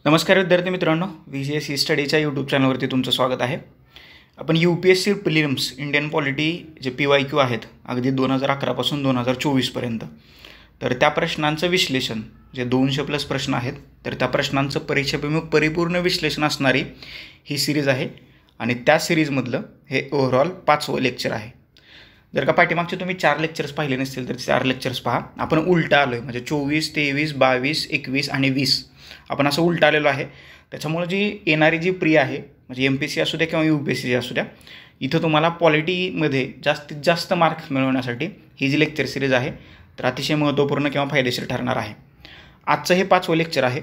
नमस्कार विद्यार्थी मित्रांनो, VJSE स्टडीच्या यूट्यूब चॅनलवरती तुमचं स्वागत आहे. आपण UPSC प्रिलिम्स इंडियन पॉलिटी जे PYQ आहेत अगदी 2011 पासून 2024 पर्यंत, तर त्या प्रश्नांचं विश्लेषण जे 200+ प्रश्न आहेत तर त्या प्रश्नांचं परीक्षेभिमुख परिपूर्ण विश्लेषण असणारी ही सिरीज आहे आणि त्या सिरीजमधलं हे ओव्हरऑल 5वं लेक्चर आहे. जर का पाठीमागचे तुम्ही 4 लेक्चर्स पाहिले नसतील तर 4 लेक्चर्स पहा. आपण उलटा आलो आहे, म्हणजे 24, 23, 22, 21 आणि 20 आपण असं उलटा आलेलो आहे. त्याच्यामुळे जी येणारी जी प्री आहे, म्हणजे MPSC असू द्या किंवा UPSC असू द्या, इथं तुम्हाला पॉलिटीमध्ये जास्तीत जास्त मार्क्स मिळवण्यासाठी ही जी लेक्चर सिरीज आहे तर अतिशय महत्त्वपूर्ण किंवा फायदेशीर ठरणार आहे. आजचं हे 5वं लेक्चर आहे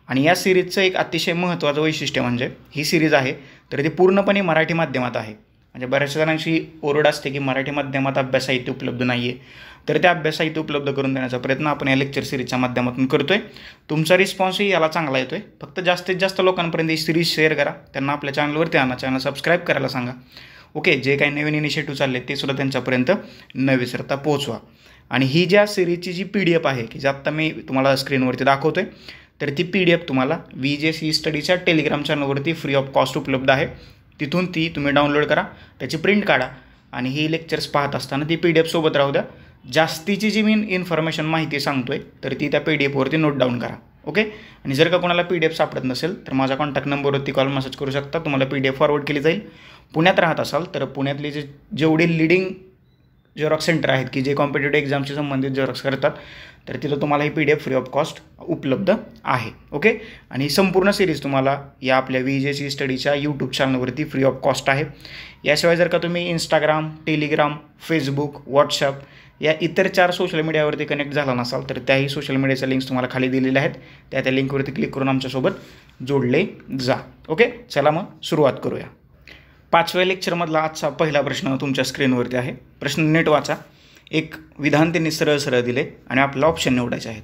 आणि या सिरीजचं एक अतिशय महत्त्वाचं वैशिष्ट्य म्हणजे ही सिरीज आहे तर ती पूर्णपणे मराठी माध्यमात आहे. म्हणजे बऱ्याच जणांची ओरड असते की मराठी माध्यमात अभ्यास साहित्य उपलब्ध नाही आहे, तर त्या अभ्यास साहित्य उपलब्ध करून देण्याचा प्रयत्न आपण या लेक्चर सिरीजच्या माध्यमातून करतो आहे. तुमचा रिस्पॉन्सही याला चांगला येतो आहे. फक्त जास्तीत जास्त लोकांपर्यंत ही सिरीज शेअर करा, त्यांना आपल्या चॅनलवरती आणा, चॅनल सबस्क्राईब करायला सांगा. ओके, जे काही नवीन इनिशिएटिव्ह चालले ते सुद्धा त्यांच्यापर्यंत न विसरता पोहोचवा. आणि ही ज्या सिरीजची जी PDF आहे की जी आत्ता मी तुम्हाला स्क्रीनवरती दाखवतो आहे, तर ती PDF तुम्हाला VJSE स्टडीच्या टेलिग्राम चॅनलवरती फ्री ऑफ कॉस्ट उपलब्ध आहे. तिथून ती तुम्ही डाउनलोड करा, त्याची प्रिंट काढा आणि ही लेक्चर्स पाहत असताना ती PDF सोबत राहू द्या. जास्तीची जी मी इन्फॉर्मेशन माहिती सांगतोय तर ती त्या PDFवरती नोट डाऊन करा. ओके, आणि जर का कोणाला PDF सापडत नसेल तर माझा कॉन्टॅक्ट नंबरवरती कॉल मेसेज करू शकता, तुम्हाला PDF फॉरवर्ड केली जाईल. पुण्यात राहत असाल तर पुण्यातले जेवढे लिडिंग झेरॉक्स सेंटर आहेत की जे कॉम्पिटेटिव्ह एक्झामशी संबंधित झेरॉक्स करतात तर तिथं तुम्हाला ही PDF फ्री ऑफ कॉस्ट उपलब्ध आहे. ओके, आणि संपूर्ण सिरीज तुम्हाला या आपल्या VJSE स्टडीच्या यूट्यूब चॅनलवरती फ्री ऑफ कॉस्ट आहे. याशिवाय जर का तुम्ही इंस्टाग्राम, टेलिग्राम, फेसबुक, व्हॉट्सअप या इतर 4 सोशल मीडियावरती कनेक्ट झाला नसाल तर त्याही सोशल मीडियाच्या लिंक्स तुम्हाला खाली दिलेल्या आहेत. त्या लिंकवरती क्लिक करून आमच्यासोबत जोडले जा. ओके, चला मग सुरुवात करूया. 5व्या लेक्चरमधला आजचा पहिला प्रश्न तुमच्या स्क्रीनवरती आहे. प्रश्न नीट वाचा. एक विधान त्यांनी सरळ सरळ दिले आणि आपल्याला ऑप्शन निवडायचे आहेत.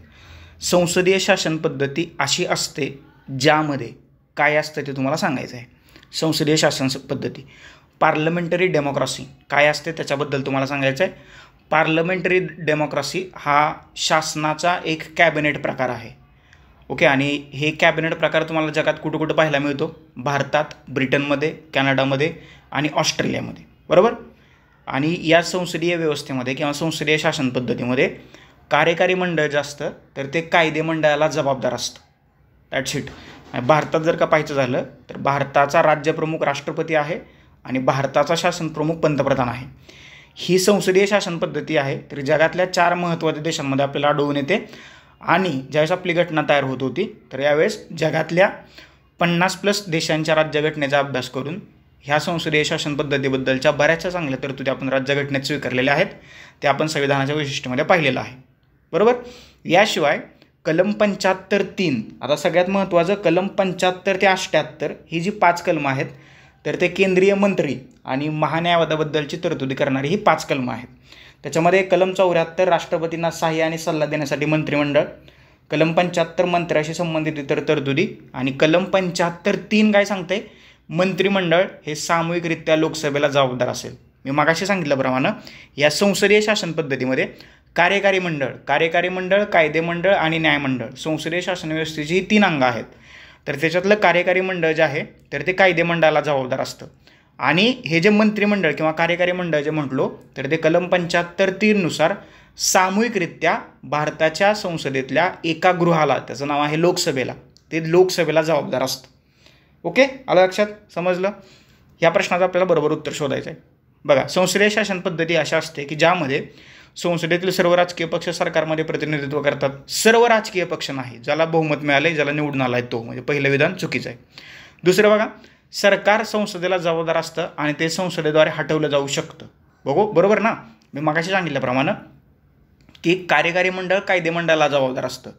संसदीय शासन पद्धती अशी असते ज्यामध्ये काय असतं ते तुम्हाला सांगायचं आहे. संसदीय शासन पद्धती, पार्लमेंटरी डेमोक्रेसी काय असते त्याच्याबद्दल तुम्हाला सांगायचं आहे. पार्लमेंटरी डेमोक्रेसी हा शासनाचा एक कॅबिनेट प्रकार आहे. ओके, आणि हे कॅबिनेट प्रकार तुम्हाला जगात कुठं कुठं पाहायला मिळतो? भारतात, ब्रिटनमध्ये, कॅनडामध्ये आणि ऑस्ट्रेलियामध्ये, बरोबर. आणि या संसदीय व्यवस्थेमध्ये किंवा संसदीय शासन पद्धतीमध्ये कार्यकारी मंडळ जे असतं तर ते कायदे मंडळाला जबाबदार असतं. That's it. भारतात जर का पाहायचं झालं तर भारताचा राज्यप्रमुख राष्ट्रपती आहे आणि भारताचा शासन प्रमुख पंतप्रधान आहे. ही संसदीय शासन पद्धती आहे तर जगातल्या 4 महत्त्वाच्या देशांमध्ये आपल्याला आढळून येते. आणि ज्यावेळेस आपली घटना तयार होत होती तर यावेळेस जगातल्या 50+ देशांच्या राज्यघटनेचा अभ्यास करून ह्या संसदीय शासन पद्धतीबद्दलच्या बऱ्याचशा चांगल्या तरतुदी आपण राज्यघटनेत स्वीकारलेल्या आहेत. ते आपण संविधानाच्या वैशिष्ट्यामध्ये पाहिलेलं आहे, बरोबर. याशिवाय कलम 75(3), आता सगळ्यात महत्त्वाचं कलम 75 ते 78 ही जी 5 कलमं आहेत तर ते केंद्रीय मंत्री आणि महान्यायवादाबद्दलची तरतुदी करणारी ही 5 कलमं आहेत. त्याच्यामध्ये कलम 74 राष्ट्रपतींना सहाय्य आणि सल्ला देण्यासाठी मंत्रिमंडळ, कलम 75 मंत्र्याशी संबंधित इतर तरतुदी आणि कलम 75(3) काय सांगते? मंत्रिमंडळ हे सामूहिकरित्या लोकसभेला जबाबदार असेल. मी मागाशी सांगितल्याप्रमाणे या संसदीय शासन पद्धतीमध्ये कार्यकारी मंडळ, कायदे मंडळ आणि न्यायमंडळ, संसदीय शासन व्यवस्थेची ही 3 अंग आहेत. तर त्याच्यातलं कार्यकारी मंडळ जे आहे तर ते कायदे मंडळाला जबाबदार असतं. आणि हे जे मंत्रिमंडळ किंवा कार्यकारी मंडळ जे म्हटलो तर ते कलम 75(3) नुसार सामूहिकरित्या भारताच्या संसदेतल्या एका गृहाला, त्याचं नाव आहे लोकसभेला, ते लोकसभेला जबाबदार असतं. ओके, आलं लक्षात? समजलं? ह्या प्रश्नाचं आपल्याला बरोबर उत्तर शोधायचं आहे. बघा, संसदीय शासन पद्धती अशा असते की ज्यामध्ये संसदेतील सर्व राजकीय पक्ष सरकारमध्ये प्रतिनिधित्व करतात. सर्व राजकीय पक्ष नाही, ज्याला बहुमत मिळाले, ज्याला निवडून आला आहे तो, म्हणजे पहिलं विधान चुकीचं आहे. दुसरं बघा, सरकार संसदेला जबाबदार असतं आणि ते संसदेद्वारे हटवलं जाऊ शकतं. बरोबर ना? मी मागाशी सांगितल्याप्रमाणे की कार्यकारी मंडळ कायदे मंडळाला जबाबदार असतं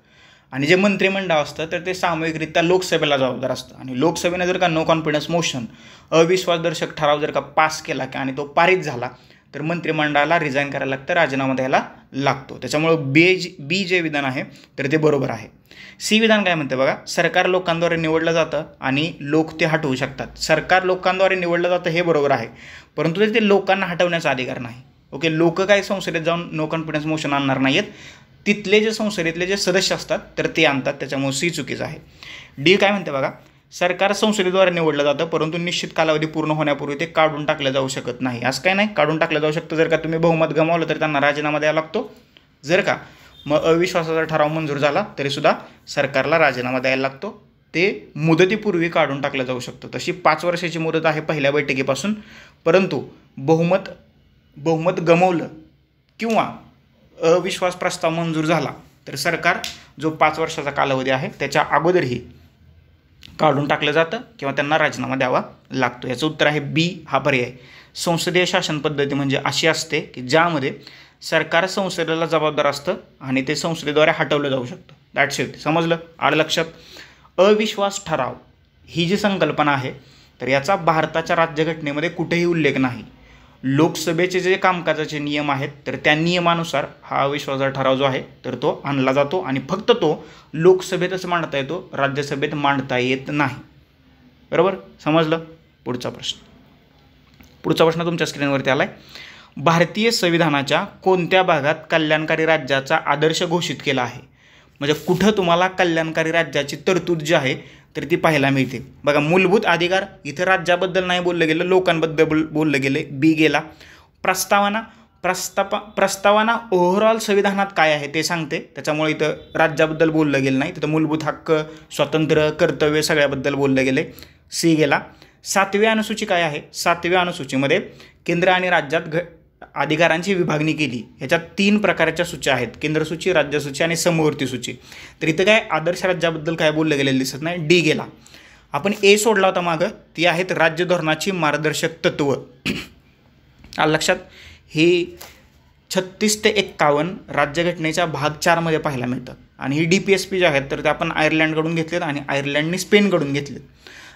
आणि जे मंत्रिमंडळ असतं तर ते सामूहिकरित्या लोकसभेला जबाबदार असतं. आणि लोकसभेने जर का नो कॉन्फिडन्स मोशन, अविश्वासदर्शक ठराव जर का पास केला आणि तो पारित झाला तर मंत्रिमंडळाला रिझाईन करायला लागतं, राजीनामा द्यायला लागतो. त्याच्यामुळं बी जे विधान आहे तर ते बरोबर आहे. सी विधान काय म्हणते बघा, सरकार लोकांद्वारे निवडलं जातं आणि लोक ते हटवू शकतात. सरकार लोकांद्वारे निवडलं जातं हे बरोबर आहे, परंतु ते लोकांना हटवण्याचा अधिकार नाही. ओके, लोक काय संसदेत जाऊन नो कॉन्फिडन्स मोशन आणणार नाहीत, तिथले जे संसदेतले जे सदस्य असतात तर ते आणतात, त्याच्यामुळे सी चुकीचं आहे. डी काय म्हणते बघा, सरकार संसदेद्वारे निवडलं जातं परंतु निश्चित कालावधी पूर्ण होण्यापूर्वी ते काढून टाकलं जाऊ शकत नाही. असं काय नाही, काढून टाकलं जाऊ शकतं. जर का तुम्ही बहुमत गमावलं तर त्यांना राजीनामा द्यावा लागतो. जर का मग अविश्वासाचा ठराव मंजूर झाला तरीसुद्धा सरकारला राजीनामा द्यायला लागतो. ते मुदतीपूर्वी काढून टाकलं जाऊ शकतं. तशी 5 वर्षाची मुदत आहे पहिल्या बैठकीपासून, परंतु बहुमत गमावलं किंवा अविश्वास प्रस्ताव मंजूर झाला तर सरकार जो 5 वर्षाचा कालावधी आहे त्याच्या अगोदरही काढून टाकलं जातं किंवा त्यांना राजीनामा द्यावा लागतो. याचं उत्तर आहे बी हा पर्याय. संसदीय शासन पद्धती म्हणजे अशी असते की ज्यामध्ये सरकार संसदेला जबाबदार असतं आणि ते संसदेद्वारे हटवलं जाऊ शकतं. That's it. समजलं? आलं लक्षात? अविश्वास ठराव ही जी संकल्पना आहे तर याचा भारताच्या राज्यघटनेमध्ये कुठेही उल्लेख नाही. लोकसभेचे जे कामकाजाचे नियम आहेत तर त्या नियमानुसार हा अविश्वासाचा ठराव जो आहे तर तो आणला जातो आणि फक्त तो लोकसभेतच मांडता येतो, राज्यसभेत मांडता येत नाही. बरोबर? समजलं? पुढचा प्रश्न तुमच्या स्क्रीनवरती आला आहे. भारतीय संविधानाच्या कोणत्या भागात कल्याणकारी राज्याचा आदर्श घोषित केला आहे? म्हणजे कुठं तुम्हाला कल्याणकारी राज्याची तरतूद जी आहे तर ती पाहायला मिळते. बघा, मूलभूत अधिकार इथं राज्याबद्दल नाही बोललं गेलं, लोकांबद्दल बोललं गेले. बी गेला. प्रस्तावना ओव्हरऑल संविधानात काय आहे ते सांगते, त्याच्यामुळे इथं राज्याबद्दल बोललं गेलं नाही. तिथं मूलभूत हक्क, स्वातंत्र्य, कर्तव्य सगळ्याबद्दल बोललं गेले. सी गेला. 7वी अनुसूची काय आहे? 7व्या अनुसूचीमध्ये केंद्र आणि राज्यात अधिकारांची विभागणी केली. ह्याच्यात 3 प्रकारच्या सूच्या आहेत, केंद्रसूची, राज्यसूची आणि समवर्ती सूची. तर इथं काय आदर्श राज्याबद्दल काय बोललं गेलेलं दिसत नाही. डी गेला. आपण ए सोडला होता मागं, ती आहेत राज्य धोरणाची मार्गदर्शक तत्व. आलं लक्षात? ही 36 ते 51 राज्यघटनेच्या भाग 4 मध्ये पाहायला मिळतात आणि ही DPSP जे आहेत तर ते आपण आयर्लंडकडून घेतलेत आणि आयर्लंडने स्पेनकडून घेतलेत.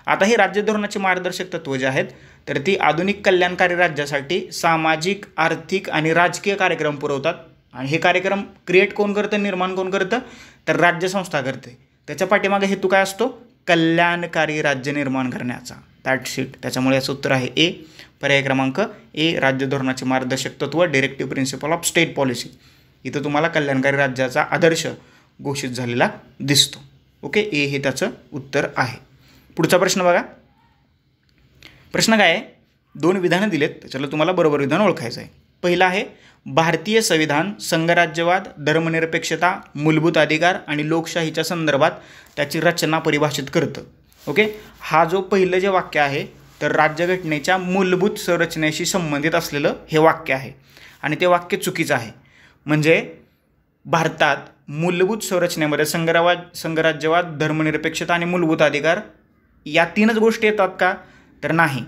आता ही राज्य धोरणाची मार्गदर्शक तत्व जे आहेत तर ती आधुनिक कल्याणकारी राज्यासाठी सामाजिक, आर्थिक आणि राजकीय कार्यक्रम पुरवतात आणि हे कार्यक्रम क्रिएट कोण करतं, निर्माण कोण करतं, तर राज्यसंस्था करते. त्याच्या पाठीमागे हेतू काय असतो? कल्याणकारी राज्य निर्माण करण्याचा. That's it. त्याच्यामुळे याचं उत्तर आहे ए. पर्याय क्रमांक ए, राज्य धोरणाचे मार्गदर्शक तत्व, directive principle of state policy. इथं तुम्हाला कल्याणकारी राज्याचा आदर्श घोषित झालेला दिसतो. ओके, ए हे त्याचं उत्तर आहे. पुढचा प्रश्न बघा. प्रश्न काय आहे? 2 विधानं दिलेत, त्याच्याला तुम्हाला बरोबर विधान ओळखायचं आहे. पहिलं आहे भारतीय संविधान संघराज्यवाद, धर्मनिरपेक्षता, मूलभूत अधिकार आणि लोकशाहीच्या संदर्भात त्याची रचना परिभाषित करतं. ओके, हा जो पहिलं जे वाक्य आहे तर राज्यघटनेच्या मूलभूत संरचनेशी संबंधित असलेलं हे वाक्य आहे आणि ते वाक्य चुकीचं आहे. म्हणजे भारतात मूलभूत संरचनेमध्ये संघराज्यवाद, धर्मनिरपेक्षता आणि मूलभूत अधिकार या 3च गोष्टी येतात का? तर नाही.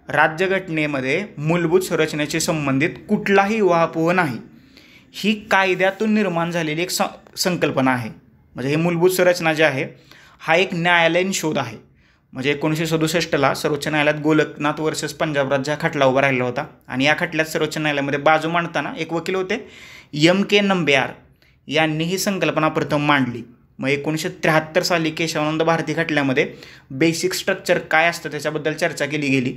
राज्यघटनेमध्ये मूलभूत संरचनेशी संबंधित कुठलाही उहापोह नाही. ही कायद्यातून निर्माण झालेली एक संकल्पना आहे. म्हणजे ही मूलभूत संरचना जी आहे हा एक न्यायालयीन शोध आहे. म्हणजे 1967ला सर्वोच्च न्यायालयात गोलकनाथ वर्सेस पंजाब राज्य हा खटला उभा राहिला होता आणि या खटल्यात सर्वोच्च न्यायालयामध्ये बाजू मांडताना एक वकील होते M.K. नंबियार यांनी ही संकल्पना प्रथम मांडली. मग 1973 साली केशवानंद भारती खटल्यामध्ये बेसिक स्ट्रक्चर काय असतं त्याच्याबद्दल चर्चा केली गेली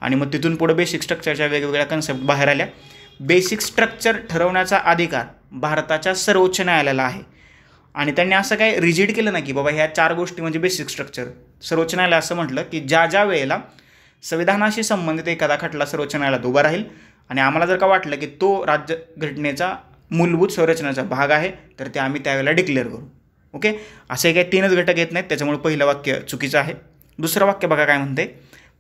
आणि मग तिथून पुढे बेसिक स्ट्रक्चरच्या वेगवेगळ्या कन्सेप्ट बाहेर आल्या. बेसिक स्ट्रक्चर ठरवण्याचा अधिकार भारताच्या सर्वोच्च न्यायालयाला आहे आणि त्यांनी असं काय रिजिड केलं नाही की बाबा ह्या 4 गोष्टी म्हणजे बेसिक स्ट्रक्चर. सर्वोच्च न्यायालय असं म्हटलं की ज्या वेळेला संविधानाशी संबंधित एखादा खटला सर्वोच्च न्यायालयात उभा राहील आणि आम्हाला जर का वाटलं की तो राज्यघटनेचा मूलभूत संरचनेचा भाग आहे तर ते आम्ही त्यावेळेला डिक्लेअर करू. ओके, असे काही 3च घटक येत नाहीत, त्याच्यामुळे पहिलं वाक्य चुकीचं आहे. दुसरं वाक्य बघा काय म्हणते.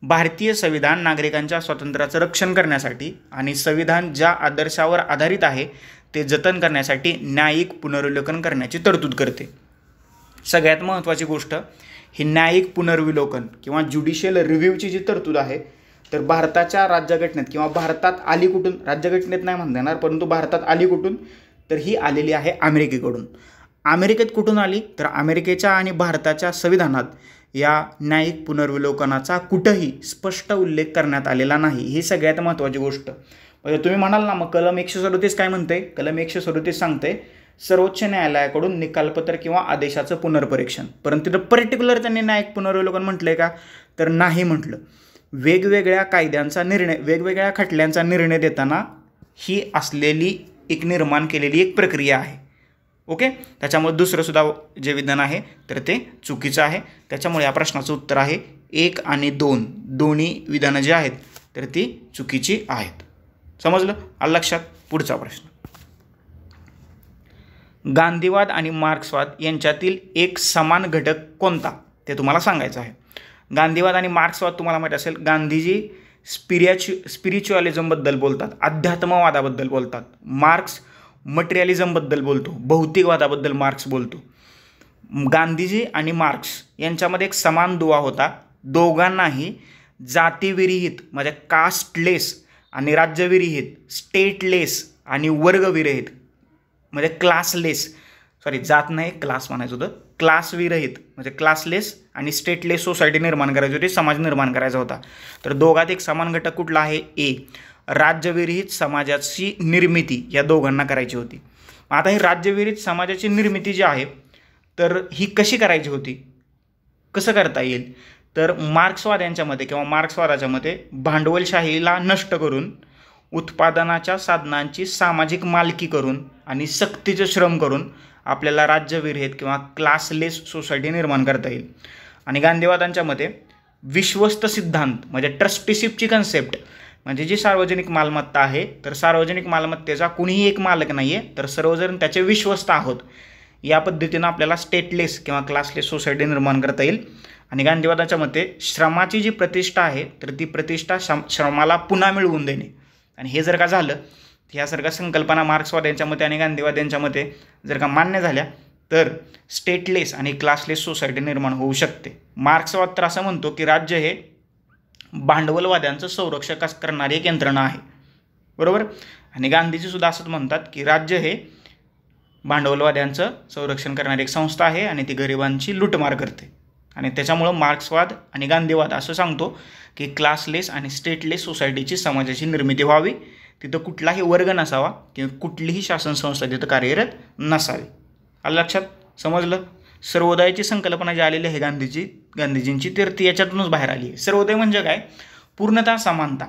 भारतीय संविधान नागरिकांच्या स्वातंत्र्याचं रक्षण करण्यासाठी आणि संविधान ज्या आदर्शावर आधारित आहे ते जतन करण्यासाठी न्यायिक पुनर्विलोकन करण्याची तरतूद करते. सगळ्यात महत्त्वाची गोष्ट ही न्यायिक पुनर्विलोकन किंवा ज्युडिशियल रिव्ह्यूची जी तरतूद आहे तर भारताच्या राज्यघटनेत किंवा भारतात आली कुठून, राज्यघटनेत नाही म्हणता येणार परंतु भारतात आली कुठून, तर ही आलेली आहे अमेरिकेकडून. अमेरिकेत कुठून आली तर अमेरिकेच्या आणि भारताच्या संविधानात या न्यायिक पुनर्विलोकनाचा कुठंही स्पष्ट उल्लेख करण्यात आलेला नाही. ही सगळ्यात महत्त्वाची गोष्ट. म्हणजे तुम्ही म्हणाल ना मग कलम 137 काय म्हणते? कलम 137 सांगते सर्वोच्च न्यायालयाकडून निकालपत्र किंवा आदेशाचं पुनर्परीक्षण. परंतु तिथं पर्टिक्युलर त्यांनी न्यायिक पुनर्विलोकन म्हटलंय का? तर नाही म्हटलं. वेगवेगळ्या कायद्यांचा निर्णय, वेगवेगळ्या खटल्यांचा निर्णय देताना ही असलेली एक निर्माण केलेली एक प्रक्रिया आहे. ओके, त्याच्यामुळे दुसरंसुद्धा जे विधान आहे तर ते चुकीचं आहे. त्याच्यामुळे या प्रश्नाचं उत्तर आहे 1 आणि 2 दोन्ही विधानं जी आहेत तर ती चुकीची आहेत. समजलं? आलं लक्षात? पुढचा प्रश्न, गांधीवाद आणि मार्क्सवाद यांच्यातील एक समान घटक कोणता ते तुम्हाला सांगायचं आहे. गांधीवाद आणि मार्क्सवाद तुम्हाला माहीत असेल, गांधीजी स्पिरिच्युअलिझमबद्दल बोलतात, अध्यात्मवादाबद्दल बोलतात. मार्क्स मटेरियलिझमबद्दल बोलतो, भौतिकवादाबद्दल मार्क्स बोलतो. गांधीजी आणि मार्क्स यांच्यामध्ये एक समान दुवा होता. दोघांनाही जातीविरहित म्हणजे कास्टलेस आणि राज्यविरहित, स्टेटलेस आणि वर्गविरहित म्हणजे क्लासलेस, सॉरी जात नाही क्लास म्हणायचं होतं, क्लासविरहित म्हणजे क्लासलेस आणि स्टेटलेस सोसायटी निर्माण करायची होती, समाज निर्माण करायचा होता. तर दोघात एक समान घटक कुठला आहे? ए, राज्यविरहित समाजाची निर्मिती या दोघांना करायची होती. आता ही राज्यविरहित समाजाची निर्मिती जी आहे तर ही कशी करायची होती, कसं करता येईल? तर मार्क्सवाद्यांच्या मते किंवा मार्क्सवादाच्या मते भांडवलशाहीला नष्ट करून, उत्पादनाच्या साधनांची सामाजिक मालकी करून आणि सक्तीचे श्रम करून आपल्याला राज्यविरहित किंवा क्लासलेस सोसायटी निर्माण करता येईल. आणि गांधीवादांच्या मते विश्वस्त सिद्धांत म्हणजे ट्रस्टीशिपची कन्सेप्ट म्हणजे जी सार्वजनिक मालमत्ता आहे तर सार्वजनिक मालमत्तेचा कुणीही एक मालक नाही आहे तर सर्वजण त्याचे विश्वस्त आहोत, या पद्धतीनं आपल्याला स्टेटलेस किंवा क्लासलेस सोसायटी निर्माण करता येईल. आणि गांधीवादाच्या मते श्रमाची जी प्रतिष्ठा आहे तर ती प्रतिष्ठा श्रमाला पुन्हा मिळवून देणे. आणि हे जर का झालं, ह्यासारख्या संकल्पना मार्क्सवाद्यांच्या मते आणि गांधीवाद्यांच्या मते जर का मान्य झाल्या तर स्टेटलेस आणि क्लासलेस सोसायटी निर्माण होऊ शकते. मार्क्सवाद तर असं म्हणतो की राज्य हे भांडवलवाद्यांचं संरक्षण करणारी एक यंत्रणा आहे, बरोबर. आणि गांधीजी सुद्धा असंच म्हणतात की राज्य हे भांडवलवाद्यांचं संरक्षण करणारी एक संस्था आहे आणि ती गरिबांची लूटमार करते. आणि त्याच्यामुळं मार्क्सवाद आणि गांधीवाद असं सांगतो की क्लासलेस आणि स्टेटलेस सोसायटीची समाजाची निर्मिती व्हावी, तिथं कुठलाही वर्ग नसावा किंवा कुठलीही शासन संस्था तिथं कार्यरत नसावी. आलं लक्षात? समजलं? सर्वोदयाची संकल्पना जी आलेली आहे गांधीजींची तर ती याच्यातूनच बाहेर आली आहे. सर्वोदय म्हणजे काय? पूर्णतः समानता.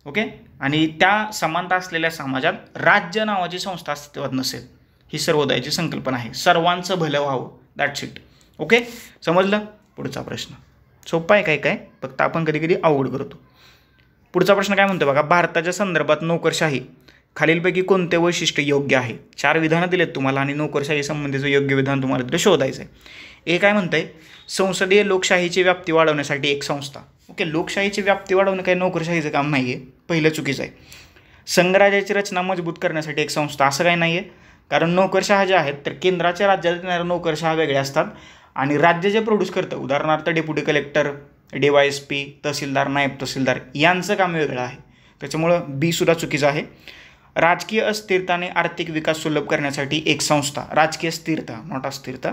ओके, आणि त्या समानता असलेल्या समाजात राज्य नावाची संस्था अस्तित्वात नसेल, ही सर्वोदयाची संकल्पना आहे. सर्वांचं भलं व्हावं, दॅट्स इट. ओके, समजलं? पुढचा प्रश्न सोपा आहे, काय फक्त आपण कधी कधी अवघड करतो. पुढचा प्रश्न काय म्हणतो बघा, भारताच्या संदर्भात नोकरशाही खालीलपैकी कोणते वैशिष्ट्य योग्य आहे? 4 विधानं दिलेत तुम्हाला आणि नोकरशाही संबंधीचं योग्य विधान तुम्हाला तिथे शोधायचं आहे. ए काय म्हणतंय, संसदीय लोकशाहीची व्याप्ती वाढवण्यासाठी एक संस्था. ओके, लोकशाहीची व्याप्ती वाढवणं काही नोकरशाहीचं काम नाही आहे, पहिलं चुकीचं आहे. संघराज्याची रचना मजबूत करण्यासाठी एक संस्था, असं काही नाही आहे. कारण नोकरशहा ज्या आहेत तर केंद्राच्या राज्यात येणाऱ्या नोकरशहा वेगळ्या असतात आणि राज्य जे प्रोड्यूस करतं, उदाहरणार्थ डेप्युटी कलेक्टर, DYSP, तहसीलदार, नायब तहसीलदार यांचं काम वेगळं आहे. त्याच्यामुळं बी सुद्धा चुकीचं आहे. राजकीय अस्थिरता आणि आर्थिक विकास सुलभ करण्यासाठी एक संस्था. राजकीय स्थिरता, नॉट अस्थिरता,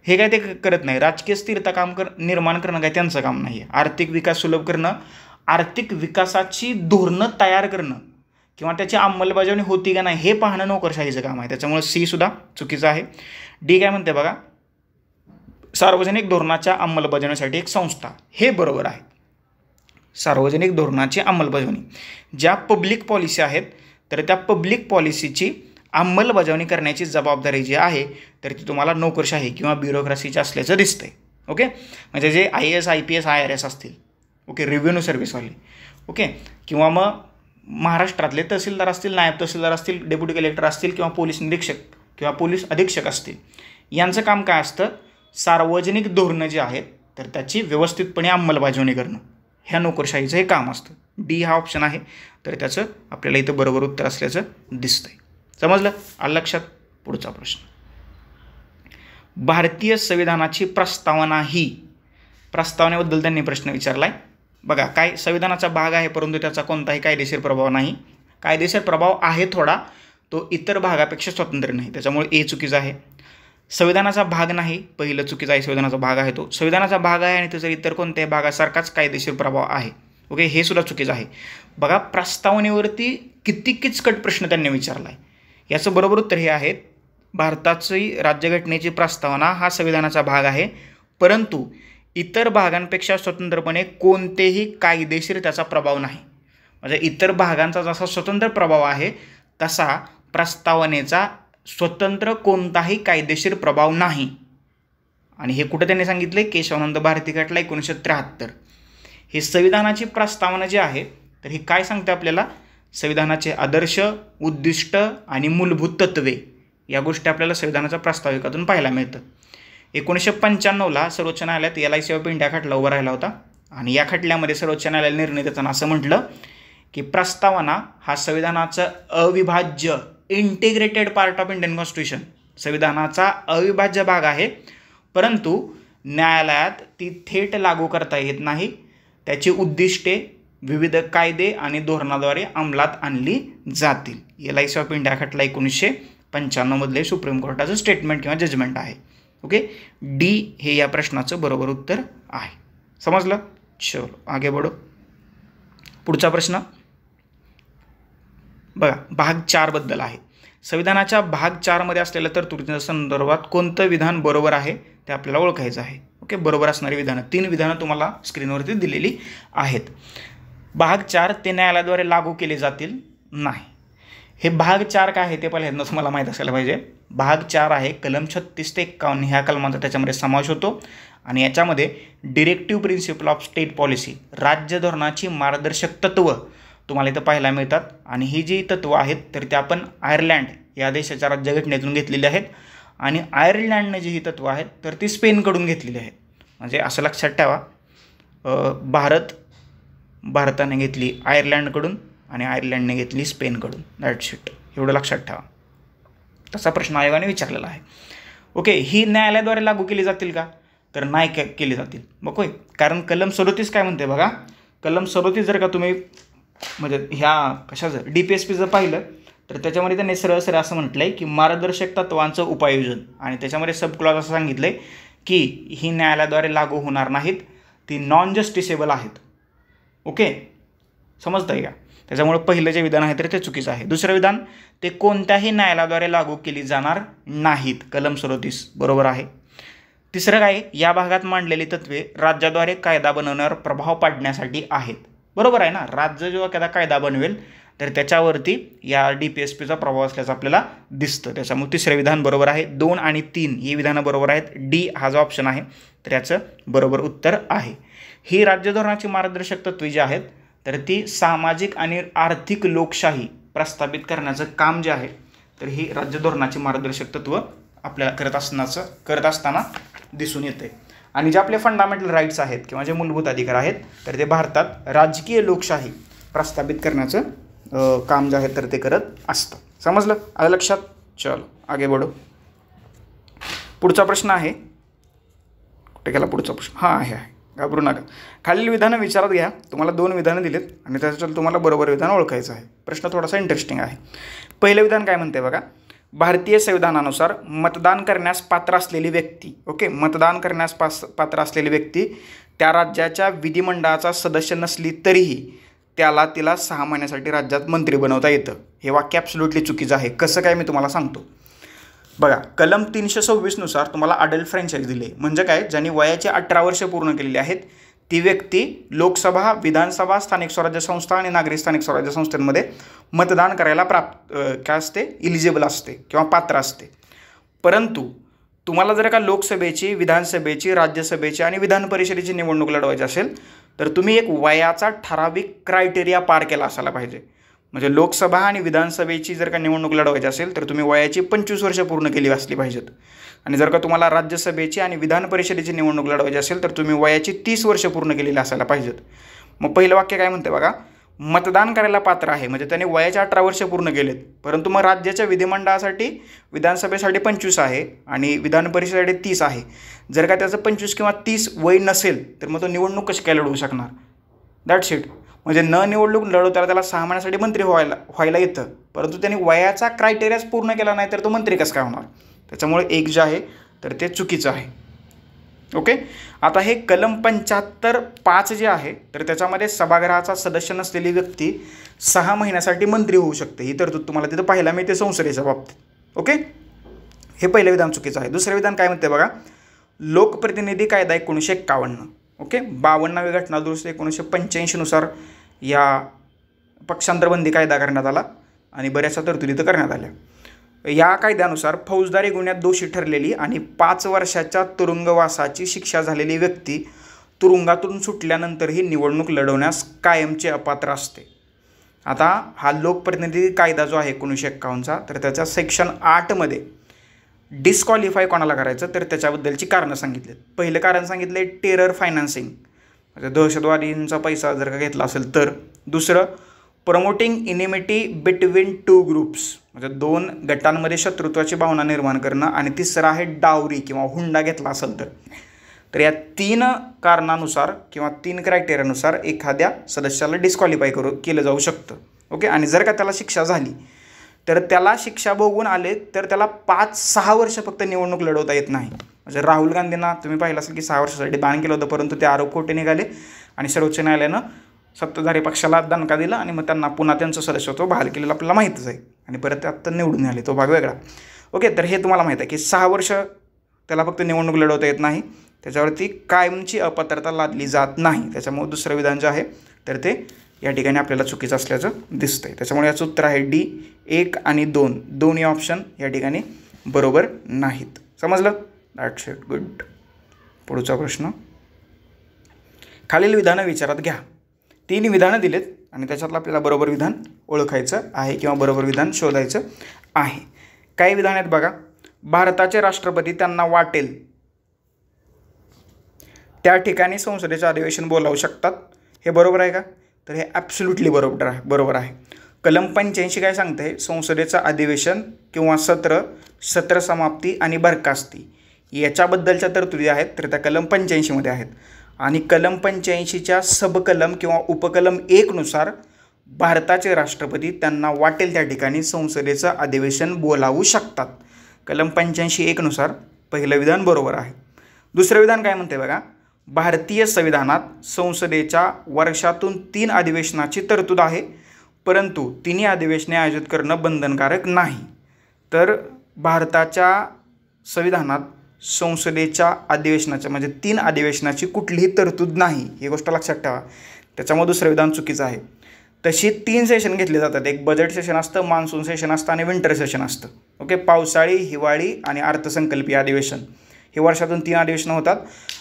हे काय ते करत नाही. राजकीय स्थिरता निर्माण करणं काय त्यांचं काम नाही आहे. आर्थिक विकास सुलभ करणं, आर्थिक विकासाची धोरणं तयार करणं किंवा त्याची अंमलबजावणी होती का नाही हे पाहणं नोकरशाहीचं काम आहे. त्याच्यामुळे सी सुद्धा चुकीचं आहे. डी काय म्हणते बघा, सार्वजनिक धोरणाच्या अंमलबजावणीसाठी एक संस्था, हे बरोबर आहे. सार्वजनिक धोरणाची अंमलबजावणी, ज्या पब्लिक पॉलिसी आहेत तर त्या पब्लिक पॉलिसीची अंमलबजावणी करण्याची जबाबदारी जी आहे तर ती तुम्हाला नोकरशाही किंवा ब्युरोक्रेसीची असल्याचं दिसतंय. ओके, म्हणजे जे IAS IPS IRS असतील, ओके, रेव्हेन्यू सर्व्हिसवाले, ओके, किंवा मग महाराष्ट्रातले तहसीलदार असतील, नायब तहसीलदार असतील, डेप्युटी कलेक्टर असतील किंवा पोलीस निरीक्षक किंवा पोलीस अधीक्षक असतील, यांचं काम काय असतं? सार्वजनिक धोरणं जी आहेत तर त्याची व्यवस्थितपणे अंमलबजावणी करणं, ह्या नोकरशाहीचं हे काम असतं. डी हा ऑप्शन आहे तर त्याचं आपल्याला इथं बरोबर उत्तर असल्याचं दिसतंय. समजलं? आलं लक्षात? पुढचा प्रश्न, भारतीय संविधानाची प्रस्तावना ही, प्रस्तावनेबद्दल त्यांनी प्रश्न विचारला आहे. बघा, काय संविधानाचा भाग आहे परंतु त्याचा कोणताही कायदेशीर प्रभाव नाही. कायदेशीर प्रभाव आहे थोडा, तो इतर भागापेक्षा स्वतंत्र नाही, त्याच्यामुळे ए चुकीचा आहे. संविधानाचा भाग नाही, पहिलं चुकीचं आहे. संविधानाचा भाग आहे, तो संविधानाचा भाग आहे आणि त्याचा इतर कोणत्याही भागासारखाच कायदेशीर प्रभाव आहे. ओके, हे सुद्धा चुकीचं आहे. बघा, प्रस्तावनेवरती किती किचकट प्रश्न त्यांनी विचारला आहे. याचं बरोबर उत्तर हे आहे, भारताची राज्यघटनेची प्रस्तावना हा संविधानाचा भाग आहे, परंतु इतर भागांपेक्षा स्वतंत्रपणे कोणतेही कायदेशीर त्याचा प्रभाव नाही. म्हणजे इतर भागांचा जसा स्वतंत्र प्रभाव आहे तसा प्रस्तावनेचा स्वतंत्र कोणताही कायदेशीर प्रभाव नाही. आणि हे कुठं त्यांनी सांगितले, केशवानंद भारती खटला 1973. हे संविधानाची प्रस्तावना जी आहे तर ही काय सांगते आपल्याला, संविधानाचे आदर्श, उद्दिष्ट आणि मूलभूत तत्वे या गोष्टी आपल्याला संविधानाच्या प्रास्ताविकातून पाहायला मिळतं. 1995ला सर्वोच्च न्यायालयात LIC ऑफ इंडिया खटला उभा राहिला होता आणि या खटल्यामध्ये सर्वोच्च न्यायालयाने निर्णय देताना असं म्हटलं की प्रस्तावना हा संविधानाचा अविभाज्य integrated part of Indian constitution, संविधानाचा अविभाज्य भाग आहे, परंतु न्यायालयात ती थेट लागू करता येत नाही. त्याची उद्दिष्टे विविध कायदे आणि धोरणाद्वारे अंमलात आणली जातील. LIC ऑफ इंडिया खटला 1995 सुप्रीम कोर्टाचं स्टेटमेंट किंवा जजमेंट आहे. ओके, डी हे या प्रश्नाचं बरोबर उत्तर आहे. समजलं? चलो आगे बढो. पुढचा प्रश्न बघा, भाग 4 बद्दल आहे. संविधानाच्या भाग 4 मध्ये असलेल्या तरतुदीच्या संदर्भात कोणतं विधान बरोबर आहे ते आपल्याला ओळखायचं आहे. ओके, बरोबर असणारी विधानं 3 विधानं तुम्हाला स्क्रीनवरती दिलेली आहेत. भाग 4 ते न्यायालयाद्वारे लागू केले जातील नाही. हे भाग 4 काय आहे ते पहिल्यांदा तुम्हाला माहीत असायला पाहिजे. भाग 4 आहे कलम 36 ते 51 ह्या कलमांचा त्याच्यामध्ये समावेश होतो आणि याच्यामध्ये directive principle of state policy, राज्य धोरणाची मार्गदर्शक तत्व तुम्हाला इथं पाहायला मिळतात. आणि ही जी तत्व आहेत तर ते आपण आयर्लंड या देशाच्या राज्यघटनेतून घेतलेली आहेत आणि आयर्लंडने जी ही तत्व आहेत तर ती स्पेनकडून घेतलेली आहेत. म्हणजे असं लक्षात ठेवा, भारताने घेतली आयर्लंडकडून आणि आयर्लंडने घेतली स्पेनकडून. दॅट्स इट, एवढं लक्षात ठेवा. तसा प्रश्न आयोगाने विचारलेला आहे. ओके, ही न्यायालयाद्वारे लागू केली जातील का, तर नाही केली जातील. मग होय, कारण कलम 37 काय म्हणते बघा, कलम 37 जर का तुम्ही म्हणजे ह्या कशाचं DPSPचं पाहिलं तर त्याच्यामध्ये त्यांनी सरळ असं म्हटलं आहे की मार्गदर्शक तत्वांचं उपाययोजन, आणि त्याच्यामध्ये सब क्लॉज असं सांगितलं आहे की ही न्यायालयाद्वारे लागू होणार नाहीत, ती नॉन जस्टिसेबल आहेत. ओके, समजतं आहे का? त्याच्यामुळे पहिलं जे विधान आहे तर ते चुकीचं आहे. दुसरं विधान, ते कोणत्याही न्यायालयाद्वारे लागू केली जाणार नाहीत, कलम 37 बरोबर आहे. तिसरं काय, या भागात मांडलेली तत्वे राज्याद्वारे कायदा बनवण्यावर प्रभाव पाडण्यासाठी आहेत. बरोबर आहे ना, राज्य जेव्हा एखादा कायदा बनवेल तर त्याच्यावरती या DPSPचा प्रभाव असल्याचं आपल्याला दिसतं. त्याच्यामुळे तिसरं विधान बरोबर आहे. 2 आणि 3 ही विधानं बरोबर आहेत. डी हा जो ऑप्शन आहे तर याचं बरोबर उत्तर आहे. ही राज्य धोरणाची मार्गदर्शक तत्वे जी आहेत तर ती सामाजिक आणि आर्थिक लोकशाही प्रस्थापित करण्याचं काम जे आहे तर ही राज्य धोरणाची मार्गदर्शक तत्व आपल्याला करत असताना दिसून येते. आणि जे आपले फंडामेंटल राईट्स आहेत किंवा जे मूलभूत अधिकार आहेत तर ते भारतात राजकीय लोकशाही प्रस्थापित करण्याचं काम जे आहे तर ते करत असतं. समजलं? आलं लक्षात? चलो आगे बढो. पुढचा प्रश्न आहे, कुठे गेला पुढचा प्रश्न? हां आहे, घाबरू नका. खालील विधानं विचारात घ्या. तुम्हाला 2 विधानं दिलेत आणि त्याच्यात तुम्हाला बरोबर विधान ओळखायचं आहे. प्रश्न थोडासा इंटरेस्टिंग आहे. पहिलं विधान काय म्हणते बघा, भारतीय संविधानानुसार मतदान करण्यास पात्र असलेली व्यक्ती, ओके, मतदान करण्यास पात्र असलेली व्यक्ती त्या राज्याच्या विधिमंडळाचा सदस्य नसली तरीही तिला 6 महिन्यासाठी राज्यात मंत्री बनवता येतं. हे वाक्य ॲब्सोल्युटली चुकीचं आहे. कसं काय मी तुम्हाला सांगतो. बघा, कलम 326 नुसार तुम्हाला अडल्ट फ्रँचाईज दिले, म्हणजे काय, ज्यांनी वयाची 18 वर्ष पूर्ण केलेली आहेत ती व्यक्ती लोकसभा, विधानसभा, स्थानिक स्वराज्य संस्था आणि नागरी स्थानिक स्वराज्य संस्थांमध्ये मतदान करायला काय असते, इलिजिबल असते किंवा पात्र असते. परंतु तुम्हाला जर का लोकसभेची, विधानसभेची, राज्यसभेची आणि विधान परिषदेची निवडणूक लढवायची असेल तर तुम्ही एक वयाचा ठराविक क्रायटेरिया पार केला असायला पाहिजे. म्हणजे लोकसभा आणि विधानसभेची जर का निवडणूक लढवायची असेल तर तुम्ही वयाची 25 वर्ष पूर्ण केली असली पाहिजेत. आणि जर का तुम्हाला राज्यसभेची आणि विधान परिषदेची निवडणूक लढवायची असेल तर तुम्ही वयाची 30 वर्ष पूर्ण केलेली असायला पाहिजेत. मग पहिलं वाक्य काय म्हणते बघा, मतदान करायला पात्र आहे म्हणजे त्याने वयाच्या 18 वर्ष पूर्ण केलेत, परंतु मग राज्याच्या विधिमंडळासाठी, विधानसभेसाठी 25 आहे आणि विधान परिषदेसाठी 30 आहे. जर का त्याचं 25 किंवा 30 वय नसेल तर मग तो निवडणूक कशी काय लढवू शकणार. That's it. म्हणजे निवडणूक लढवताना त्याला 6 महिन्यासाठी मंत्री व्हायला येतं, परंतु त्यांनी वयाचा क्रायटेरियाच पूर्ण केला नाही तर तो मंत्री कसं काय होणार. त्याच्यामुळे एक जे आहे तर ते चुकीचं आहे. ओके, आता हे कलम 75(5) जे आहे तर त्याच्यामध्ये सभागृहाचा सदस्य नसलेली व्यक्ती 6 महिन्यासाठी मंत्री होऊ शकते. ही तरतूद तुम्हाला तिथं पाहायला मिळते संसदेच्या बाबतीत. ओके, हे पहिलं विधान चुकीचं आहे. दुसरं विधान काय म्हणते बघा, लोकप्रतिनिधी कायदा 1951, ओके, 52वी घटना दुरुस्ती 1985 नुसार या पक्षांतरबंदी कायदा करण्यात आला आणि बऱ्याचशा तरतुदी करण्यात आल्या. या कायद्यानुसार फौजदारी गुन्ह्यात दोषी ठरलेली आणि 5 वर्षाच्या तुरुंगवासाची शिक्षा झालेली व्यक्ती तुरुंगातून सुटल्यानंतरही निवडणूक लढवण्यास कायमचे अपात्र असते. आता हा लोकप्रतिनिधी कायदा जो आहे 1951चा, तर त्याच्या सेक्शन 8मध्ये डिस्क्वालिफाय कोणाला करायचं तर त्याच्याबद्दलची कारणं सांगितलीत. पहिलं कारण सांगितलं आहे टेरर फायनान्सिंग, म्हणजे दहशतवादींचा पैसा जर का घेतला असेल तर. दुसरं प्रमोटिंग इनिमिटी बिटवीन 2 ग्रुप्स, म्हणजे 2 गटांमध्ये शत्रुत्वाची भावना निर्माण करणं. आणि तिसरं आहे डावरी किंवा हुंडा घेतला असेल तर या 3 कारणानुसार किंवा 3 क्रायटेरियानुसार एखाद्या सदस्याला डिस्क्वालिफाय केलं जाऊ शकतं. ओके. आणि जर का त्याला शिक्षा झाली तर त्याला शिक्षा भोगून आले तर त्याला 5-6 वर्ष फक्त निवडणूक लढवता येत नाही. म्हणजे राहुल गांधींना तुम्ही पाहिलं असेल की 6 वर्षासाठी बॅन केलं होतं, परंतु ते आरोप खोटे निघाले आणि सर्वोच्च न्यायालयानं सत्ताधारी पक्षाला दणका दिला आणि मग त्यांना पुन्हा त्यांचं सदस्यत्व बहाल केलेलं आपल्याला माहीतच आहे. आणि परत ते आत्ता निवडून आले, तो भाग वेगळा. ओके. तर हे तुम्हाला माहीत आहे की 6 वर्ष त्याला फक्त निवडणूक लढवता येत नाही, त्याच्यावरती कायमची अपात्रता लादली जात नाही. त्याच्यामुळे दुसरं विधान जे आहे तर ते या ठिकाणी आपल्याला चुकीचं असल्याचं दिसतंय. त्याच्यामुळे याचं उत्तर आहे डी. 1 आणि 2 दोन्ही ऑप्शन या ठिकाणी बरोबर नाहीत. समजलं? That's it. गुड. पुढचा प्रश्न. खालील विधानं विचारात घ्या. 3 विधानं दिलेत आणि त्याच्यातलं आपल्याला बरोबर विधान ओळखायचं आहे किंवा बरोबर विधान शोधायचं आहे. काही विधान आहेत बघा. भारताचे राष्ट्रपती त्यांना वाटेल त्या ठिकाणी संसदेचं अधिवेशन बोलावू शकतात. हे बरोबर आहे का? तर हे ॲब्सोल्युटली बरोबर आहे. कलम 85 काय सांगते? संसदेचं अधिवेशन किंवा सत्र समाप्ती आणि बरखास्ती याच्याबद्दलच्या तरतुदी आहेत तर त्या कलम 85मध्ये आहेत. आणि कलम 85च्या सबकलम किंवा उपकलम 1 नुसार भारताचे राष्ट्रपती त्यांना वाटेल त्या ठिकाणी संसदेचं अधिवेशन बोलावू शकतात. कलम 85(1) नुसार पहिलं विधान बरोबर आहे. दुसरं विधान काय म्हणते बघा. भारतीय संविधानात संसदेच्या वर्षातून 3 अधिवेशनाची तरतूद आहे, परंतु 3 अधिवेशने आयोजित करणं बंधनकारक नाही. तर भारताच्या संविधानात संसदेच्या अधिवेशनाच्या म्हणजे 3 अधिवेशनाची कुठलीही तरतूद नाही, ही गोष्ट लक्षात ठेवा. त्याच्यामुळे दुसरं विधान चुकीचं आहे. तशी 3 सेशन घेतले जातात. एक बजेट सेशन असतं, मान्सून सेशन असतं आणि विंटर सेशन असतं. ओके. पावसाळी, हिवाळी आणि अर्थसंकल्पीय अधिवेशन हे वर्षातून 3 अधिवेशनं होतात.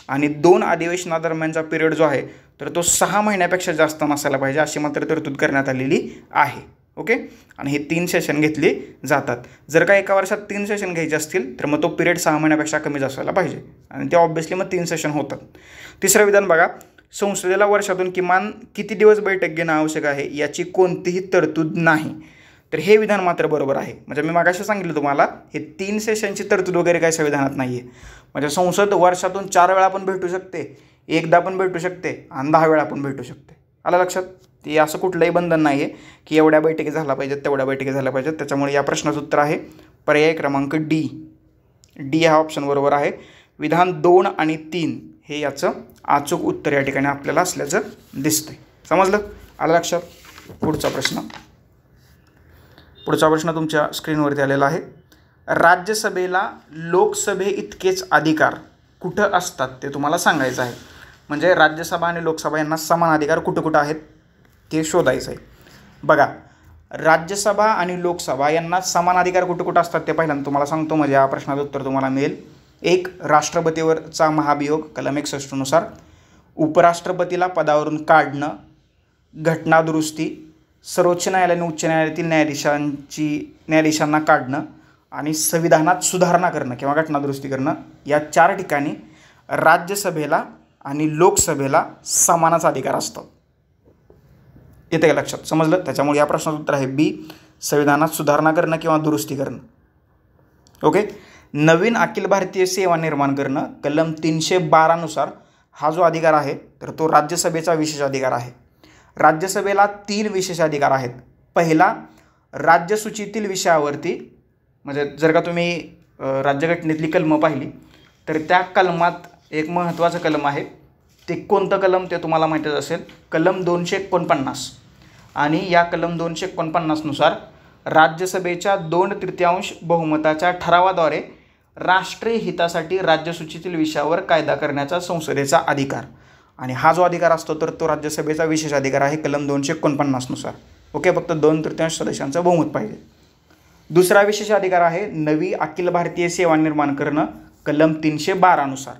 आणि 2 अधिवेशनादरम्यानचा पिरियड जो आहे तर तो 6 महिन्यापेक्षा जास्त नसायला पाहिजे अशी मात्र तरतूद करण्यात आलेली आहे. ओके. आणि हे 3 सेशन घेतले जातात. जर का एका वर्षात 3 सेशन घ्यायचे असतील तर मग तो पिरियड 6 महिन्यापेक्षा कमीच असायला पाहिजे आणि ते ऑब्व्हियसली मग 3 सेशन होतात. तिसरं विधान बघा. संसदेला वर्षातून किमान किती दिवस बैठक घेणं आवश्यक आहे याची कोणतीही तरतूद नाही. तर हे विधान मात्र बरोबर आहे. म्हणजे मी मागाशी सांगितलं तुम्हाला हे 3 सेशनची तरतूद वगैरे काय संविधानात नाही आहे. म्हणजे संसद वर्षातून 4 वेळा पण भेटू शकते, एकदा पण भेटू शकते आणि 10 वेळा पण भेटू शकते. आलं लक्षात? ते असं कुठलंही बंधन नाही आहे की एवढ्या बैठकी झाल्या पाहिजेत, तेवढ्या बैठकी झाल्या पाहिजेत. त्याच्यामुळे या प्रश्नाचं उत्तर आहे पर्याय क्रमांक डी. डी हा ऑप्शन बरोबर आहे. विधान 2 आणि 3 हे याचं अचूक उत्तर या ठिकाणी आपल्याला असल्याचं दिसतंय. समजलं? आलं लक्षात? पुढचा प्रश्न तुमच्या स्क्रीनवरती आलेला आहे. राज्यसभेला लोकसभे इतकेच अधिकार कुठं असतात ते तुम्हाला सांगायचं आहे. म्हणजे राज्यसभा आणि लोकसभा यांना समान अधिकार कुठं आहेत ते शोधायचं आहे. बघा, राज्यसभा आणि लोकसभा यांना समान अधिकार कुठं असतात ते पहिल्यांदा तुम्हाला सांगतो, म्हणजे या प्रश्नाचं उत्तर तुम्हाला मिळेल. 1. राष्ट्रपतीवरचा महाभियोग कलम 61 नुसार. उपराष्ट्रपतीला पदावरून काढणं, घटनादुरुस्ती, सर्वोच्च न्यायालय आणि उच्च न्यायालयातील न्यायाधीशांना काढणं आणि संविधानात सुधारणा करणं किंवा घटनादुरुस्ती करणं या 4 ठिकाणी राज्यसभेला आणि लोकसभेला समानच अधिकार असतात. येते का लक्षात? समजलं? त्याच्यामुळे या प्रश्नाचं उत्तर आहे बी. संविधानात सुधारणा करणं किंवा दुरुस्ती करणं. ओके. नवीन अखिल भारतीय सेवा निर्माण करणं कलम 312 नुसार हा जो अधिकार आहे तर तो राज्यसभेचा विशेष अधिकार आहे. राज्यसभेला 3 विशेष अधिकार आहेत. पहिला, राज्यसूचीतील विषयावरती, म्हणजे जर का तुम्ही राज्यघटनेतली कलमं पाहिली तर त्या कलमात एक महत्त्वाचं कलम आहे. ते कोणतं कलम ते तुम्हाला माहितीच असेल. कलम 249. आणि या कलम 249 नुसार राज्यसभेच्या 2/3 बहुमताच्या ठरावाद्वारे राष्ट्रीय हितासाठी राज्यसूचीतील विषयावर कायदा करण्याचा संसदेचा अधिकार. आणि हा जो अधिकार असतो तर तो राज्यसभेचा विशेष अधिकार आहे कलम 249 नुसार. ओके. फक्त 2/3 सदस्यांचं बहुमत पाहिजे. दुसरा विशेष अधिकार आहे नवी अखिल भारतीय सेवा निर्माण करणं, कलम 312 नुसार.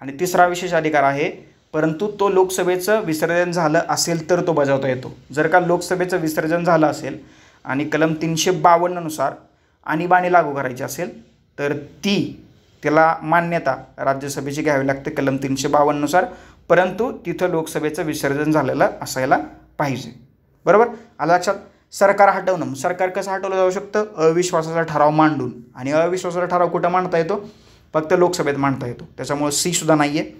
आणि तिसरा विशेष अधिकार आहे परंतु तो लोकसभेचं विसर्जन झालं असेल तर तो बजावता येतो. जर का लोकसभेचं विसर्जन झालं असेल आणि कलम 352 नुसार आणीबाणी लागू करायची असेल तर त्याला मान्यता राज्यसभेची घ्यावी लागते कलम 352 नुसार, परंतु तिथं लोकसभेचं विसर्जन झालेलं असायला पाहिजे. बरोबर आलं लक्षात. सरकार हटवणं, सरकार कसं हटवलं जाऊ शकतं? अविश्वासाचा ठराव मांडून. आणि अविश्वासाचा ठराव कुठं मांडता येतो? फक्त लोकसभेत मांडता येतो. त्याच्यामुळे सी सुद्धा नाही आहे.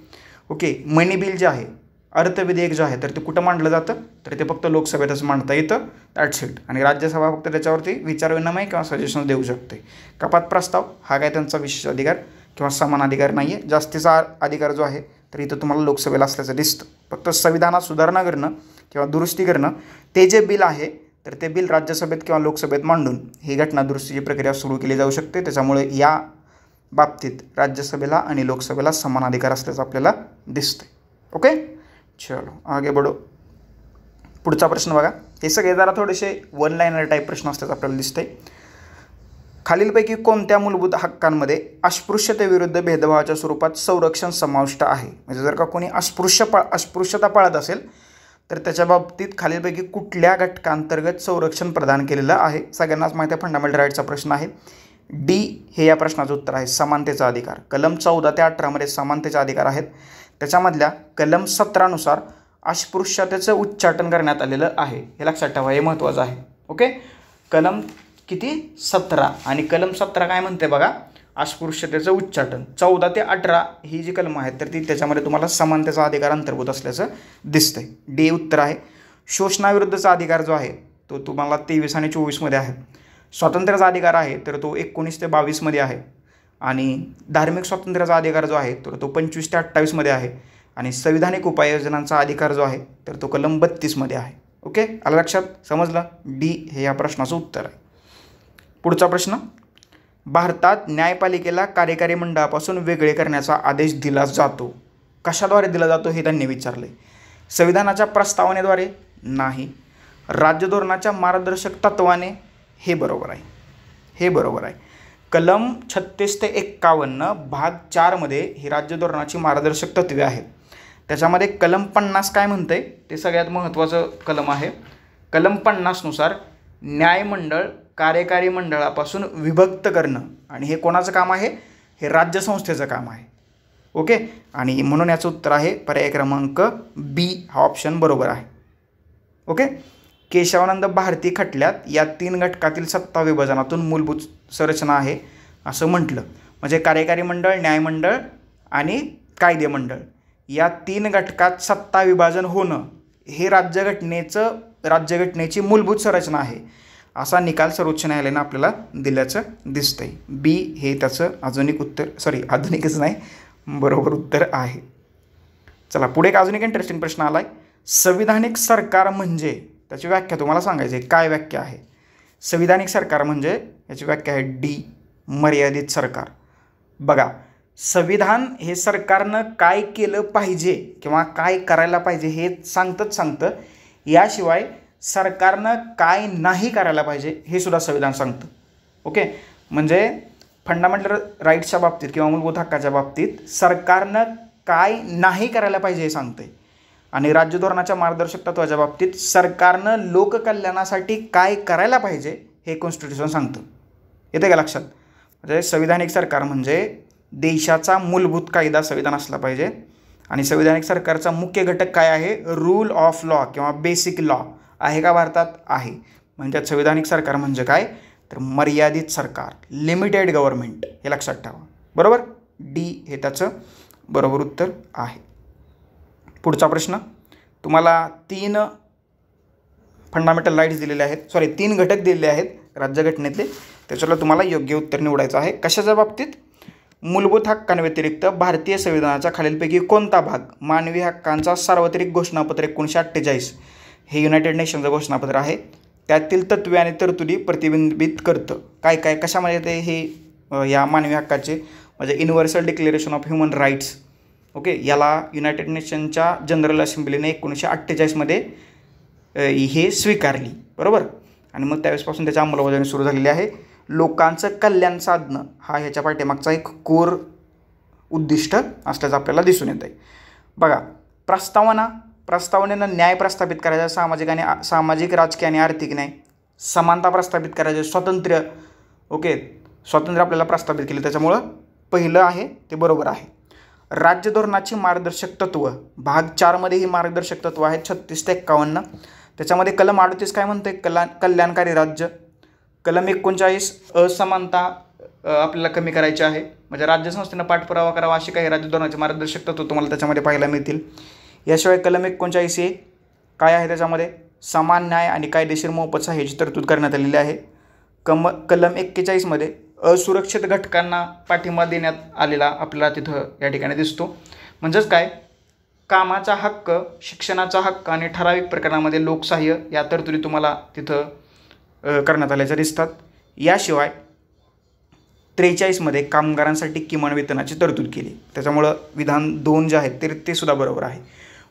ओके, मनी बिल जे आहे, अर्थविधेयक जे आहे तर ते कुठं मांडलं जातं? तर ते फक्त लोकसभेतच मांडता येतं. That's it. आणि राज्यसभा फक्त त्याच्यावरती विचारविनिमय किंवा सजेशन देऊ शकते. कपात प्रस्ताव हा काय त्यांचा विशेष अधिकार किंवा समान अधिकार नाही आहे. जास्तीचा अधिकार जो आहे तर इथं तुम्हाला लोकसभेला असल्याचं दिसतं. फक्त संविधानात सुधारणा करणं किंवा दुरुस्ती करणं ते जे बिल आहे तर ते बिल राज्यसभेत किंवा लोकसभेत मांडून ही घटना दुरुस्तीची प्रक्रिया सुरू केली जाऊ शकते. त्याच्यामुळे या बाबतीत राज्यसभेला आणि लोकसभेला समान अधिकार असल्याचं आपल्याला दिसते. ओके, चलो आगे बढो. पुढचा प्रश्न बघा. हे सगळे जरा थोडेसे वन लाईनर टाईप प्रश्न असल्याचं आपल्याला दिसतंय. खालीलपैकी कोणत्या मूलभूत हक्कांमध्ये अस्पृश्यतेविरुद्ध भेदभावाच्या स्वरूपात संरक्षण समाविष्ट आहे? म्हणजे जर का कोणी अस्पृश्यता पाळत असेल तर त्याच्या बाबतीत खालीलपैकी कुठल्या घटकांतर्गत संरक्षण प्रदान केलेलं आहे? सगळ्यांनाच माहिती आहे, फंडामेंटल राईटचा प्रश्न आहे. डी हे या प्रश्नाचं उत्तर आहे. समानतेचा अधिकार. कलम 14 ते 18 मध्ये समानतेचे अधिकार आहेत. त्याच्यामधल्या कलम 17 नुसार अस्पृश्यतेचं उच्चाटन करण्यात आलेलं आहे. हे लक्षात ठेवा, हे महत्त्वाचं आहे. ओके, कलम किती? 17. आणि कलम 17 काय म्हणते बघा? अस्पृश्यतेचं उच्चाटन. 14 ते 18 ही जी कलम आहेत तर ती त्याच्यामध्ये तुम्हाला समानतेचा अधिकार अंतर्भूत असल्याचं दिसतंय. डी उत्तर आहे. शोषणाविरुद्धचा अधिकार जो आहे तो तुम्हाला 23 आणि 24 मध्ये आहे. स्वातंत्र्याचा अधिकार आहे तर तो 19 ते 22 मध्ये आहे. आणि धार्मिक स्वातंत्र्याचा अधिकार जो आहे तर तो 25 ते 28 मध्ये आहे. आणि संविधानिक उपाययोजनांचा अधिकार जो आहे तर तो कलम 32 मध्ये आहे. ओके, आलं लक्षात? समजलं? डी हे या प्रश्नाचं उत्तर आहे. पुढचा प्रश्न. भारतात न्यायपालिकेला कार्यकारी मंडळापासून वेगळे करण्याचा आदेश दिला जातो. कशाद्वारे दिला जातो हे त्यांनी विचारले. संविधानाच्या प्रस्तावनेद्वारे? नाही. राज्य धोरणाच्या मार्गदर्शक तत्वाने? हे बरोबर आहे. हे बरोबर आहे. कलम 36 ते 51 भाग 4 मध्ये ही राज्य धोरणाची मार्गदर्शक तत्वे आहेत. त्याच्यामध्ये कलम 50 काय म्हणते ते सगळ्यात महत्त्वाचं कलम आहे. कलम 50 नुसार न्यायमंडळ कार्यकारी मंडळापासून विभक्त करणं आणि हे कोणाचं काम आहे? हे राज्यसंस्थेचं काम आहे. ओके, आणि म्हणून याचं उत्तर आहे पर्याय क्रमांक बी हा ऑप्शन बरोबर आहे. ओके, केशवानंद भारती खटल्यात या 3 घटकातील सत्ता विभाजनातून मूलभूत संरचना आहे असं म्हटलं. म्हणजे कार्यकारी मंडळ, न्यायमंडळ आणि कायदे मंडळ या 3 घटकात सत्ता विभाजन होणं हे राज्यघटनेची मूलभूत संरचना आहे असा निकाल सर्वोच्च न्यायालयानं आपल्याला दिल्याचं दिसतंय. बी हे त्याचं आधुनिकच नाही, बरोबर उत्तर आहे. चला पुढे एक अजून एक इंटरेस्टिंग प्रश्न आलाय. संविधानिक सरकार म्हणजे त्याची व्याख्या तुम्हाला सांगायची आहे. काय व्याख्या आहे? संविधानिक सरकार म्हणजे याची व्याख्या आहे डी मर्यादित सरकार. बघा, संविधान हे सरकारनं काय केलं पाहिजे किंवा काय करायला पाहिजे हे सांगतं. याशिवाय सरकारनं काय नाही करायला पाहिजे हे सुद्धा संविधान सांगतं. ओके, म्हणजे फंडामेंटल राईट्सच्या बाबतीत किंवा मूलभूत हक्काच्या बाबतीत सरकारनं काय नाही करायला पाहिजे हे सांगते. आणि राज्य धोरणाच्या मार्गदर्शक तत्वाच्या बाबतीत सरकारनं लोककल्याणासाठी काय करायला पाहिजे हे कॉन्स्टिट्यूशन सांगतं. येते का लक्षात? म्हणजे संविधानिक सरकार म्हणजे देशाचा मूलभूत कायदा संविधान असला पाहिजे. आणि संविधानिक सरकारचा मुख्य घटक काय आहे? रूल ऑफ लॉ किंवा बेसिक लॉ आहे का भारतात? आहे. म्हणजे संविधानिक सरकार म्हणजे काय? तर मर्यादित सरकार, लिमिटेड गव्हर्नमेंट, हे लक्षात ठेवा. बरोबर, डी हे त्याचं बरोबर उत्तर आहे. पुढचा प्रश्न. तुम्हाला 3 फंडामेंटल राईट्स दिलेले आहेत, 3 घटक दिलेले आहेत राज्यघटनेतले. त्याच्याला तुम्हाला योग्य उत्तर निवडायचं आहे. कशाच्या बाबतीत? मूलभूत हक्कांव्यतिरिक्त भारतीय संविधानाच्या खालीलपैकी कोणता भाग मानवी हक्कांचा सार्वत्रिक घोषणापत्र 1948 हे युनायटेड नेशनचं घोषणापत्र आहे त्यातील तत्वे आणि तरतुदी प्रतिबिंबित करतं? काय काय कशामध्ये ते हे या मानवी हक्काचे म्हणजे universal declaration of human rights. Okay, याला युनायटेड नेशनच्या जनरल असेंब्लीने 1948 मध्ये हे स्वीकारली. बरोबर, आणि मग त्यावेळेसपासून त्याची अंमलबजावणी सुरू झालेली आहे. लोकांचं कल्याण साधणं हा ह्याच्या पाठीमागचा एक कोर उद्दिष्ट असल्याचं आपल्याला दिसून येतं आहे. बघा, प्रस्तावनेनं न्याय प्रस्थापित करायचा, सामाजिक राजकीय आणि आर्थिक न्याय, समानता प्रस्थापित करायचे, स्वातंत्र्य आपल्याला प्रस्थापित केले, त्याच्यामुळं पहिलं आहे ते बरोबर आहे. राज्य धोरणाची मार्गदर्शक तत्व भाग 4 मध्ये ही मार्गदर्शक तत्व आहेत 36 ते 51. त्याच्यामध्ये कलम 38 काय म्हणते, कल्याणकारी राज्य. कलम 39 असमानता आपल्याला कमी करायची आहे, म्हणजे राज्यसंस्थेनं पाठपुरावा करावा अशी काही राज्य धोरणाचे मार्गदर्शक तत्व तुम्हाला त्याच्यामध्ये पाहायला मिळतील. याशिवाय कलम 39A काय आहे, त्याच्यामध्ये समान न्याय आणि कायदेशीर मोफत सहाय्याची तरतूद करण्यात आलेली आहे. कलम 41 मध्ये असुरक्षित घटकांना पाठिंबा देण्यात आलेला आपल्याला तिथं या ठिकाणी दिसतो. म्हणजेच काय, कामाचा हक्क, शिक्षणाचा हक्क आणि ठराविक प्रकरणामध्ये लोकसहाय्य या तरतुदी तुम्हाला तिथं करण्यात आल्याच्या दिसतात. याशिवाय 43 मध्ये कामगारांसाठी किमान वेतनाची तरतूद केली, त्याच्यामुळं विधान 2 जे आहेत ते सुद्धा बरोबर आहे.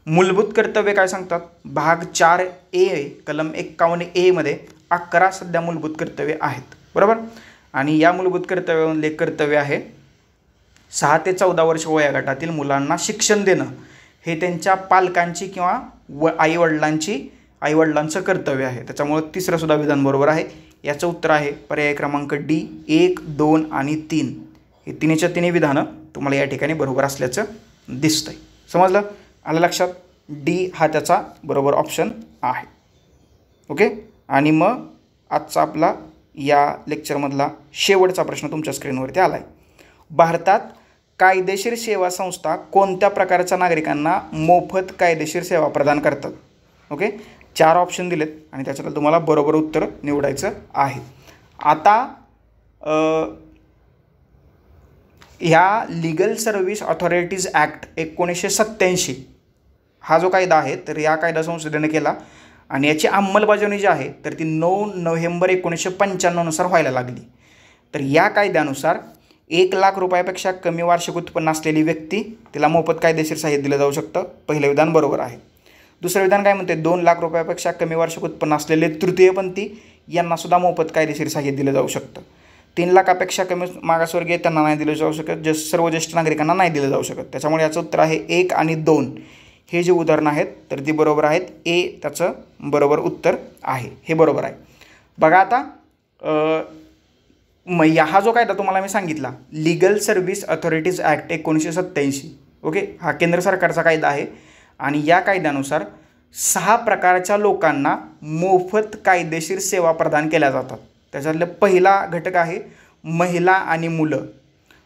मूलभूत कर्तव्य काय सांगतात, भाग 4A कलम 51A मध्ये 11 सध्या मूलभूत कर्तव्य आहेत, बरोबर. आणि या मूलभूत कर्तव्यामधले कर्तव्य आहे 6 ते 14 वर्ष वयोगटातील मुलांना शिक्षण देणं हे त्यांच्या पालकांची किंवा आईवडिलांचं कर्तव्य आहे, त्याच्यामुळं तिसरं सुद्धा विधान बरोबर आहे. याचं उत्तर आहे पर्याय क्रमांक D 1, 2 आणि 3. हे तिन्हीच्या तिन्ही विधानं तुम्हाला या ठिकाणी बरोबर असल्याचं दिसतंय. समजलं, आलं लक्षात. D हा त्याचा बरोबर ऑप्शन आहे. ओके. आणि मग आजचा आपला या लेक्चरमधला शेवटचा प्रश्न तुमच्या स्क्रीनवरती आला आहे. भारतात कायदेशीर सेवा संस्था कोणत्या प्रकारच्या नागरिकांना मोफत कायदेशीर सेवा प्रदान करतात? ओके, 4 ऑप्शन दिलेत आणि त्याच्यातलं तुम्हाला बरोबर उत्तर निवडायचं आहे. आता ह्या लीगल सर्व्हिस ऑथॉरिटीज ॲक्ट 1987 हा जो कायदा आहे तर या कायदा संसदेने केला आणि याची अंमलबजावणी जी आहे तर ती 9 नोव्हेंबर 1995 नुसार व्हायला लागली. तर या कायद्यानुसार 1 लाख रुपयापेक्षा कमी वार्षिक उत्पन्न असलेली व्यक्ती तिला मोफत कायदेशीर सहाय्य दिलं जाऊ शकतं. पहिलं विधान बरोबर आहे. दुसरं विधान काय म्हणते, 2 लाख रुपयापेक्षा कमी वार्षिक उत्पन्न असलेले तृतीयपंथी यांनासुद्धा मोफत कायदेशीर सहाय्य दिलं जाऊ शकतं. 3 लाखापेक्षा कमी मागासवर्गीय त्यांना नाही दिलं जाऊ शकत, सर्व ज्येष्ठ नागरिकांना नाही दिलं जाऊ शकत. त्याच्यामुळे याचं उत्तर आहे 1 आणि 2 हे जे उदाहरणं आहेत तर ती बरोबर आहेत. A त्याचं बरोबर उत्तर आहे, हे बरोबर आहे. बघा आता हा जो कायदा तुम्हाला मी सांगितला legal service authorities act 1987, okay, हा केंद्र सरकारचा कायदा आहे आणि या कायद्यानुसार 6 प्रकारच्या लोकांना मोफत कायदेशीर सेवा प्रदान केल्या जातात. त्याच्यातलं पहिला घटक आहे महिला आणि मुलं.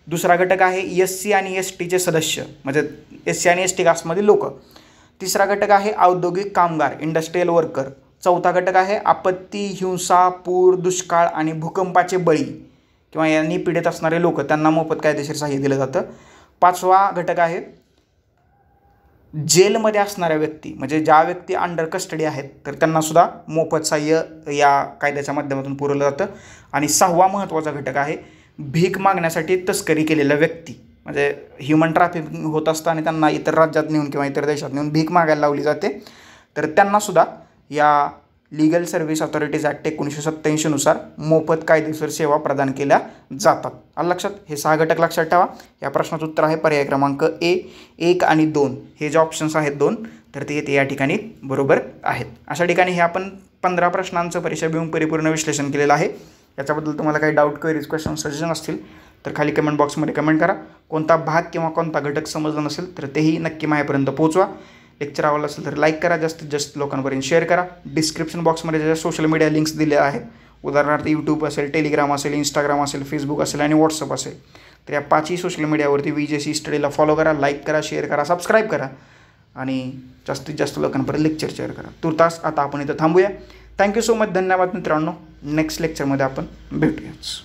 दुसरा घटक आहे SC आणि STचे सदस्य, म्हणजे SC आणि ST कास्टमधील लोक. तिसरा घटक आहे औद्योगिक कामगार, इंडस्ट्रियल वर्कर. चौथा घटक आहे आपत्ती, हिंसा, पूर, दुष्काळ आणि भूकंपाचे बळी किंवा यांनी पीडित असणारे लोक, त्यांना मोफत कायदेशीर सहाय्य दिलं जातं. 5वा घटक आहे जेलमध्ये असणाऱ्या व्यक्ती, म्हणजे ज्या व्यक्ती अंडर कस्टडी आहेत तर त्यांनासुद्धा मोफत सहाय्य या कायद्याच्या माध्यमातून पुरवलं जातं. आणि 6वा महत्त्वाचा घटक आहे भीक मागण्यासाठी तस्करी केलेल्या व्यक्ती, म्हणजे ह्युमन ट्रॅफिकिंग होत असतं आणि त्यांना इतर राज्यात नेऊन किंवा इतर देशात नेऊन भीक मागायला लावली जाते, तर त्यांनासुद्धा या लीगल सर्व्हिस ऑथॉरिटीज ॲक्ट 1987 नुसार मोफत कायदेशीर सेवा प्रदान केल्या जातात. आलं लक्षात. हे 6 घटक लक्षात ठेवा. या प्रश्नाचं उत्तर आहे पर्याय क्रमांक A 1 आणि 2 हे जे ऑप्शन्स आहेत 2 तर ते या ठिकाणी बरोबर आहेत. अशा ठिकाणी हे आपण 15 प्रश्नांचं परीक्षा भिवून परिपूर्ण विश्लेषण केलेलं आहे. याच्याबद्दल तुम्हाला काही डाऊट, क्वेरीज, क्वेश्चन, सजेशन असतील तर खाली कमेंट बॉक्समध्ये कमेंट करा. कोणता भाग किंवा कोणता घटक समजला नसेल तर तेही नक्की माझ्यापर्यंत पोहोचवा. लेक्चर आवडलं असेल तर लाईक करा, जास्तीत जास्त लोकांपर्यंत शेअर करा. डिस्क्रिप्शन बॉक्समध्ये ज्या सोशल मीडिया लिंक्स दिल्या आहेत, उदाहरणार्थ यूट्यूब असेल, टेलिग्राम असेल, इंस्टाग्राम असेल, फेसबुक असेल आणि व्हॉट्सअप असेल, तर या 5ही सोशल मीडियावरती VJC स्टडीला फॉलो करा, लाईक करा, शेअर करा, सबस्क्राईब करा आणि जास्तीत जास्त लोकांपर्यंत लेक्चर शेअर करा. तुर्तास आता आपण इथं थांबूया. Thank you so much. धन्यवाद मित्रांनो. नेक्स्ट लेक्चरमध्ये आपण भेटूयाच.